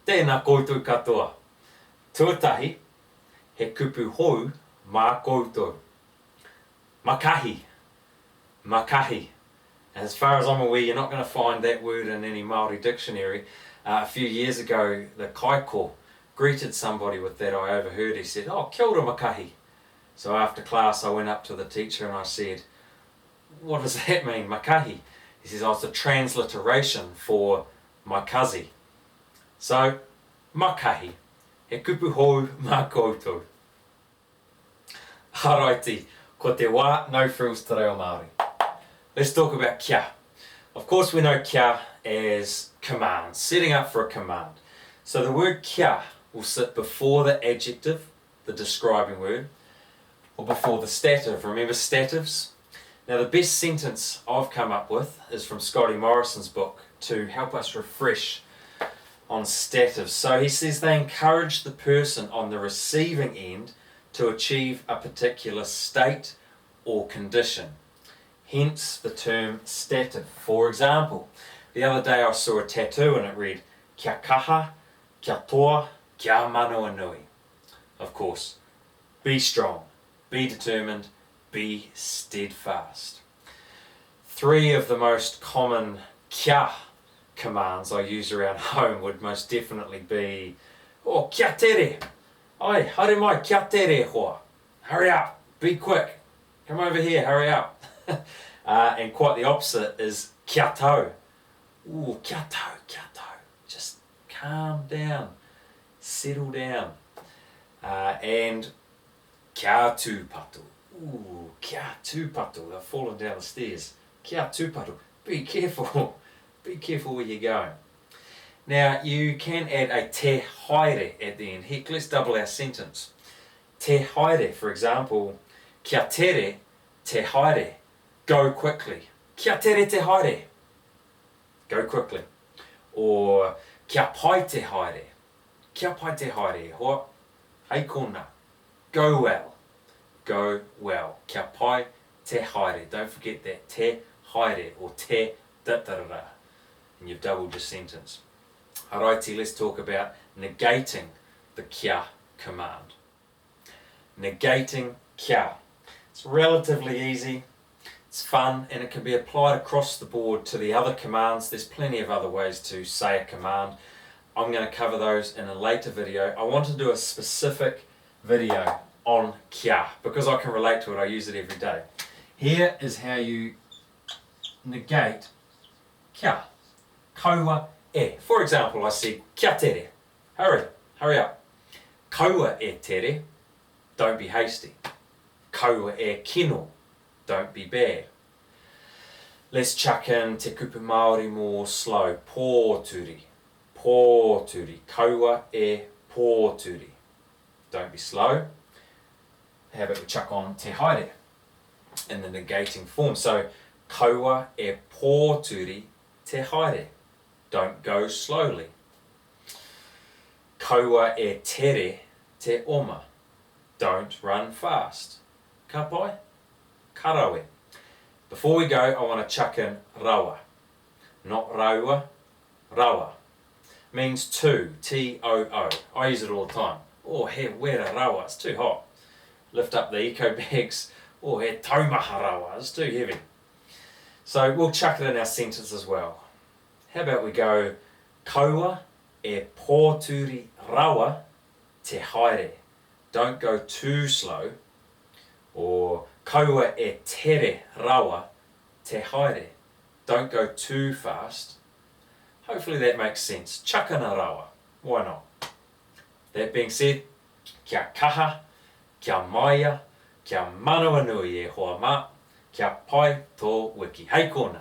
Tēnā koutou katoa. Tuatahi, he kupu hou mā koutou. Makahi. Makahi. As far as I'm aware, you're not going to find that word in any Māori dictionary. A few years ago, the kaiko greeted somebody with that. I overheard. He said, "Oh, kia ora makahi." So after class, I went up to the teacher and I said, "What does that mean, makahi?" He says, "Oh, it's a transliteration for my kazi." So, makahi. He kupu hou mā koutou. Alrighty, ko te wā, no frills te reo Māori. Let's talk about kia. Of course we know kia as command, setting up for a command. So the word kia will sit before the adjective, the describing word, or before the stative. Remember statives? Now the best sentence I've come up with is from Scotty Morrison's book to help us refresh on statives. So he says they encourage the person on the receiving end to achieve a particular state or condition. Hence the term stative. For example, the other day I saw a tattoo and it read kia kaha, kia toa, kia manawa nui. Of course, be strong, be determined, be steadfast. 3 of the most common kia commands I use around home would most definitely be, "Oh, kia tere, ai, haere mai, kia tere hoa, hurry up, be quick, come over here, hurry up." And quite the opposite is kia tau. Ooh, kia tau, just calm down, settle down. And kia tūpato. Ooh, kia tūpato, they've fallen down the stairs. Kia tūpato, be careful. Be careful where you're going. Now you can add a te haere at the end. Heck, let's double our sentence. Te haere, for example, kia tere te haere, go quickly. Kia tere te haere, go quickly. Or kia pai te haere, kia pai te haere, hoa, hei kona, go well, go well. Kia pai te haere, don't forget that te haere or te tatarara. And you've doubled your sentence. Alrighty, let's talk about negating the kia command. Negating kia. It's relatively easy, it's fun, and it can be applied across the board to the other commands. There's plenty of other ways to say a command. I'm going to cover those in a later video. I want to do a specific video on kia because I can relate to it, I use it every day. Here is how you negate kia. Kaua e. For example, I said kia tere, hurry up. Kaua e tere, don't be hasty. Kaua e kino, don't be bad. Let's chuck in te kupu Māori more slow. Pōturi, kaua e pōturi, don't be slow. How about we chuck on te haere in the negating form. So kaua e pōturi te haere, don't go slowly. Kaua e tere te oma, don't run fast. Ka pai, karawe. Before we go, I want to chuck in rawa. Not raua, rawa. Means two, T-O-O. I use it all the time. Oh, he wera rawa, it's too hot. Lift up the eco bags. Oh, he taumaha rawa, it's too heavy. So we'll chuck it in our sentence as well. How about we go, kaua e pōturi rawa te haere. Don't go too slow. Or kaua e tere rawa te haere. Don't go too fast. Hopefully that makes sense. Chuck in a rawa. Why not? That being said, kia kaha, kia maia, kia manawa nui e hoa mā, kia pai tō wiki. Hei kona.